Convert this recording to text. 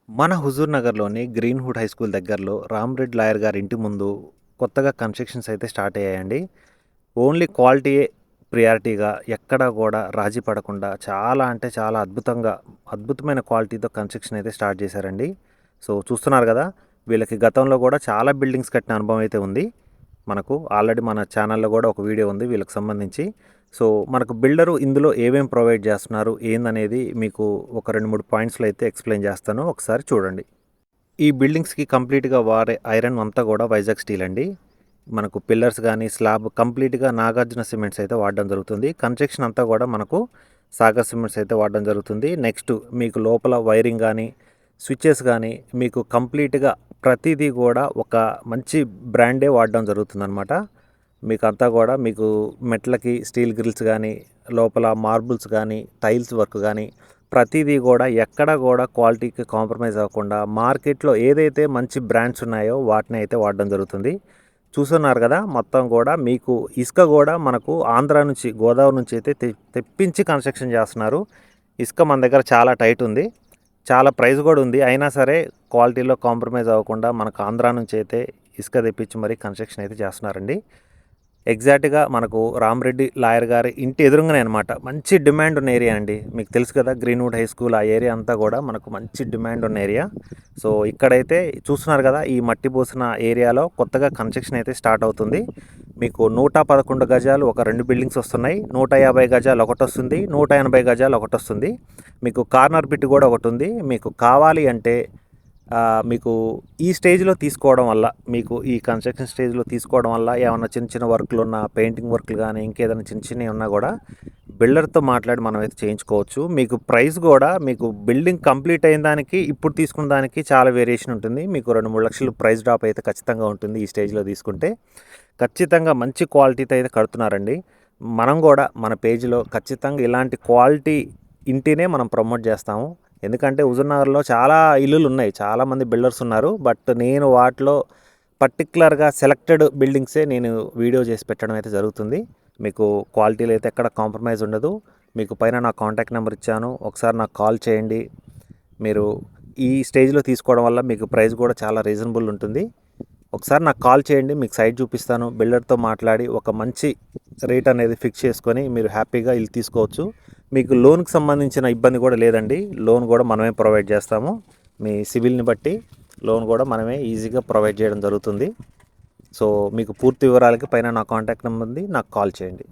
మన హుజూర్ నగర్‌లోని Greenwood high school దగ్గరలో రామరెడ్డి లాయర్ గారి ఇంటి ముందు కొత్తగా కన్‌స్ట్రక్షన్స్ అయితే స్టార్ట్ అయ్యాయండి. ఓన్లీ క్వాలిటీయే ప్రియారిటీగా ఎక్కడా గూడా రాజీ పడకుండా చాలా అంటే చాలా అద్భుతమైన క్వాలిటీతో కన్‌స్ట్రక్షన్ అయితే స్టార్ట్ చేశారండి. సో, చూస్తున్నారు గదా! వీళ్ళకి గతంలో గూడా చాలా బిల్డింగ్స్ కట్టిన అనుభవం అయితే ఉంది. మనకు ఆల్రెడీ మన ఛానల్‌లో గూడా ఒక వీడియో ఉంది వీళ్ళకి సంబంధించి. సో, మనకు బిల్డరు ఇందులో ఏమేం ప్రొవైడ్ చేస్తున్నారు, ఏందనేది మీకు ఒక 2, 3 పాయింట్స్‌లో అయితే ఎక్స్‌ప్లెయిన్ చేస్తాను. ఒకసారి చూడండి. ఈ బిల్డింగ్స్‌కి కంప్లీట్‌గా వాడే ఐరన్ అంతా గూడా వైజాగ్ స్టీల్ అండి. మనకు పిల్లర్స్ గానీ, స్లాబ్ కంప్లీట్‌గా నాగార్జున సిమెంట్స్ అయితే వాడడం జరుగుతుంది. కన్‌స్ట్రక్షన్ అంతా గూడా మనకు సాగర్ సిమెంట్స్ అయితే వాడడం జరుగుతుంది. నెక్స్ట్ మీకు లోపల వైరింగ్ గానీ, స్విచెస్ గానీ మీకు కంప్లీట్‌గా ప్రతీదీ గూడా ఒక మంచి బ్రాండే వాడడం జరుగుతుందనమాట. మీకంతా గూడా మీకు మెట్లకి స్టీల్ గ్రిల్స్ గానీ, లోపల మార్బుల్స్ గానీ, టైల్స్ వర్క్ గానీ ప్రతీదీ గూడా ఎక్కడ గూడా క్వాలిటీకి కాంప్రమైజ్ అవ్వకుండా మార్కెట్‌లో ఏదైతే మంచి బ్రాండ్స్ ఉన్నాయో వాటిని అయితే వాడడం జరుగుతుంది. చూస్తున్నారు గదా! మొత్తం గూడా మీకు ఇసుక గూడా మనకు ఆంధ్ర నుంచి, గోదావరి నుంచి అయితే తెప్పించి కన్‌స్ట్రక్షన్ చేస్తున్నారు. ఇసుక మన దగ్గర చాలా టైట్ ఉంది. చాలా ప్రైస్ గూడా ఉంది. అయినా సరే క్వాలిటీలో కాంప్రమైజ్ అవ్వకుండా మనకు ఆంధ్ర నుంచి అయితే ఇసుక తెప్పించి మరీ కన్‌స్ట్రక్షన్ అయితే చేస్తున్నారండి. ఎగ్జాక్ట్‌గా మనకు రామరెడ్డి లాయర్ గారి ఇంటి ఎదురుంగానే అనమాట. మంచి డిమాండ్ ఉన్న ఏరియా అండి. మీకు తెలుసు కదా! గ్రీన్‌వుడ్ హై స్కూల్ ఆ ఏరియా అంతా గూడా మనకు మంచి డిమాండ్ ఉన్న ఏరియా. సో, ఇక్కడైతే చూస్తున్నారు గదా! ఈ మట్టి పోసిన ఏరియాలో కొత్తగా కన్‌స్ట్రక్షన్ అయితే స్టార్ట్ అవుతుంది. మీకు 111 గజాలు ఒక 2 బిల్డింగ్స్ వస్తున్నాయి. 150 గజాలు ఒకటొస్తుంది. 180 గజాలు ఒకటొస్తుంది. మీకు కార్నర్ బిట్ గూడా ఒకటుంది. మీకు కావాలి అంటే మీకు ఈ స్టేజ్‌లో తీసుకోవడం వల్ల, మీకు ఈ కన్‌స్ట్రక్షన్ స్టేజ్‌లో తీసుకోవడం వల్ల ఏమన్నా చిన్న చిన్న వర్కులున్నా, పెయింటింగ్ వర్కులు గానీ, ఇంకేదైనా చిన్న చిన్నయి ఉన్నా గూడా బిల్డర్‌తో మాట్లాడి మనమైతే చేయించుకోవచ్చు. మీకు ప్రైస్ గూడా మీకు బిల్డింగ్ కంప్లీట్ అయిన దానికి, ఇప్పుడు తీసుకున్న దానికి చాలా వేరియేషన్ ఉంటుంది. మీకు 2, 3 లక్షలు ప్రైస్ డ్రాప్ అయితే ఖచ్చితంగా ఉంటుంది ఈ స్టేజ్‌లో తీసుకుంటే. ఖచ్చితంగా మంచి క్వాలిటీతో అయితే కడుతున్నారండి. మనం గూడా మన పేజ్‌లో ఖచ్చితంగా ఇలాంటి క్వాలిటీ ఇంటినే మనం ప్రమోట్ జేస్తాము. ఎందుకంటే హుజూర్‌నగర్‌లో చాలా ఇల్లులున్నాయి. చాలామంది బిల్డర్స్ ఉన్నారు. బట్ నేను వాటిలో పర్టిక్యులర్‌గా సెలెక్టెడ్ బిల్డింగ్సే నేను వీడియో చేసి పెట్టడం అయితే జరుగుతుంది. మీకు క్వాలిటీలో అయితే ఎక్కడ కాంప్రమైజ్ ఉండదు. మీకు పైన నా కాంటాక్ట్ నెంబర్ ఇచ్చాను. ఒకసారి నాకు కాల్ చేయండి. మీరు ఈ స్టేజ్‌లో తీసుకోవడం వల్ల మీకు ప్రైస్ కూడా చాలా రీజనబుల్ ఉంటుంది. ఒకసారి నాకు కాల్ చేయండి. మీకు సైట్ చూపిస్తాను. బిల్డర్‌తో మాట్లాడి ఒక మంచి రేట్ అనేది ఫిక్స్ చేసుకొని మీరు హ్యాపీగా ఇల్లు తీసుకోవచ్చు. మీకు లోన్‌కి సంబంధించిన ఇబ్బంది కూడా లేదండి. లోన్ కూడా మనమే ప్రొవైడ్ చేస్తాము. మీ సిబిల్‌ని బట్టి లోన్ కూడా మనమే ఈజీగా ప్రొవైడ్ చేయడం జరుగుతుంది. సో, మీకు పూర్తి వివరాలకి పైన నా కాంటాక్ట్ నెంబర్ ఉంది. నాకు కాల్ చేయండి.